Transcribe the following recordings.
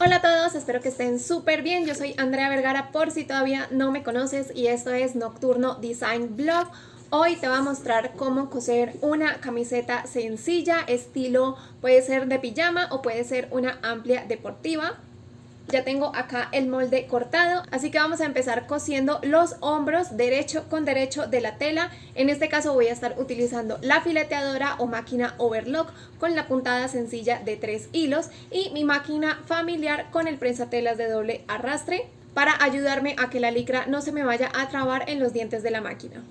Hola a todos, espero que estén súper bien. Yo soy Andrea Vergara por si todavía no me conoces y esto es Nocturno Design Blog. Hoy te voy a mostrar cómo coser una camiseta sencilla, estilo puede ser de pijama o puede ser una amplia deportiva. Ya tengo acá el molde cortado, así que vamos a empezar cosiendo los hombros derecho con derecho de la tela. En este caso voy a estar utilizando la fileteadora o máquina overlock con la puntada sencilla de 3 hilos y mi máquina familiar con el prensatelas de doble arrastre para ayudarme a que la licra no se me vaya a trabar en los dientes de la máquina.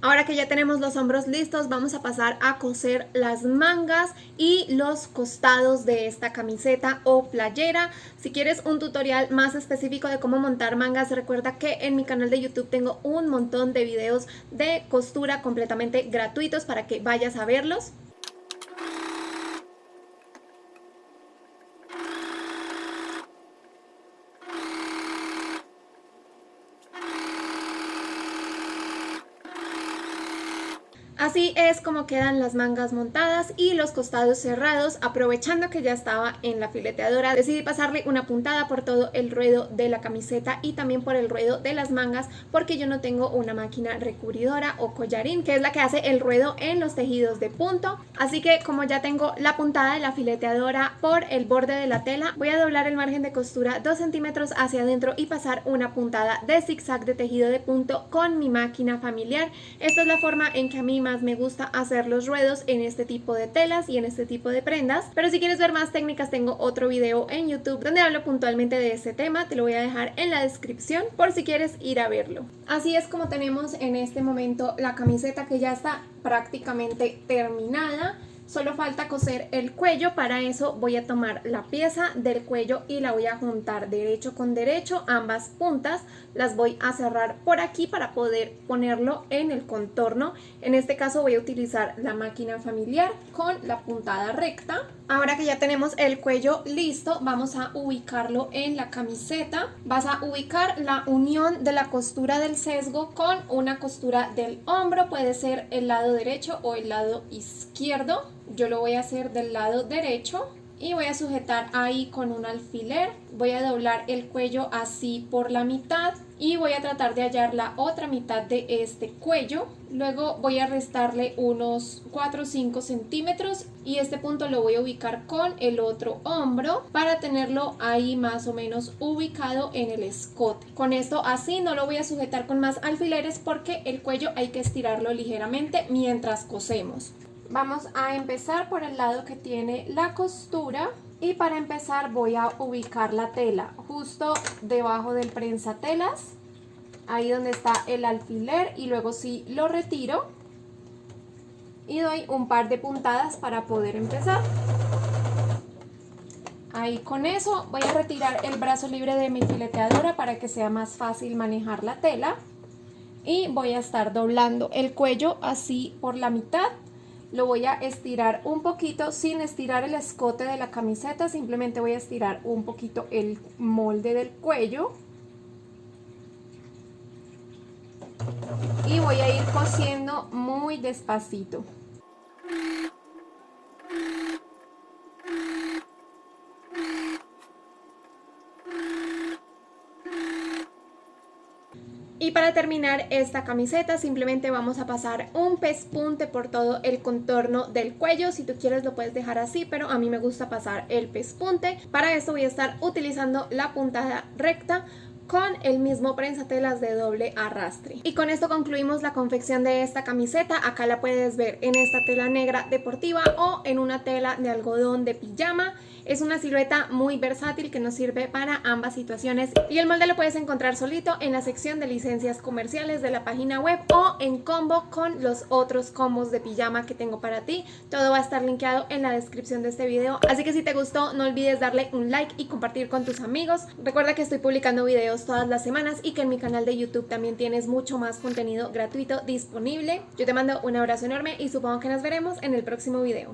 Ahora que ya tenemos los hombros listos, vamos a pasar a coser las mangas y los costados de esta camiseta o playera. Si quieres un tutorial más específico de cómo montar mangas, recuerda que en mi canal de YouTube tengo un montón de videos de costura completamente gratuitos para que vayas a verlos. Así es como quedan las mangas montadas y los costados cerrados. Aprovechando que ya estaba en la fileteadora, decidí pasarle una puntada por todo el ruedo de la camiseta y también por el ruedo de las mangas, porque yo no tengo una máquina recubridora o collarín, que es la que hace el ruedo en los tejidos de punto. Así que como ya tengo la puntada de la fileteadora por el borde de la tela, voy a doblar el margen de costura 2 centímetros hacia adentro y pasar una puntada de zigzag de tejido de punto con mi máquina familiar. Esta es la forma en que a mí más me gusta hacer los ruedos en este tipo de telas y en este tipo de prendas, pero si quieres ver más técnicas tengo otro video en YouTube donde hablo puntualmente de este tema. Te lo voy a dejar en la descripción por si quieres ir a verlo. Así es como tenemos en este momento la camiseta, que ya está prácticamente terminada. Solo falta coser el cuello. Para eso voy a tomar la pieza del cuello y la voy a juntar derecho con derecho, ambas puntas las voy a cerrar por aquí para poder ponerlo en el contorno. En este caso voy a utilizar la máquina familiar con la puntada recta. Ahora que ya tenemos el cuello listo, vamos a ubicarlo en la camiseta. Vas a ubicar la unión de la costura del sesgo con una costura del hombro, puede ser el lado derecho o el lado izquierdo. Yo lo voy a hacer del lado derecho y voy a sujetar ahí con un alfiler. Voy a doblar el cuello así por la mitad y voy a tratar de hallar la otra mitad de este cuello. Luego voy a restarle unos 4 o 5 centímetros y este punto lo voy a ubicar con el otro hombro para tenerlo ahí más o menos ubicado en el escote. Con esto así no lo voy a sujetar con más alfileres porque el cuello hay que estirarlo ligeramente mientras cosemos. Vamos a empezar por el lado que tiene la costura y para empezar voy a ubicar la tela justo debajo del prensatelas, ahí donde está el alfiler, y luego sí lo retiro y doy un par de puntadas para poder empezar. Ahí con eso voy a retirar el brazo libre de mi fileteadora para que sea más fácil manejar la tela y voy a estar doblando el cuello así por la mitad. Lo voy a estirar un poquito sin estirar el escote de la camiseta, simplemente voy a estirar un poquito el molde del cuello y voy a ir cosiendo muy despacito. Y para terminar esta camiseta simplemente vamos a pasar un pespunte por todo el contorno del cuello. Si tú quieres lo puedes dejar así, pero a mí me gusta pasar el pespunte. Para esto voy a estar utilizando la puntada recta con el mismo prensatelas de doble arrastre. Y con esto concluimos la confección de esta camiseta. Acá la puedes ver en esta tela negra deportiva o en una tela de algodón de pijama. Es una silueta muy versátil que nos sirve para ambas situaciones y el molde lo puedes encontrar solito en la sección de licencias comerciales de la página web o en combo con los otros combos de pijama que tengo para ti. Todo va a estar linkeado en la descripción de este video, así que si te gustó no olvides darle un like y compartir con tus amigos. Recuerda que estoy publicando videos todas las semanas y que en mi canal de YouTube también tienes mucho más contenido gratuito disponible. Yo te mando un abrazo enorme y supongo que nos veremos en el próximo video.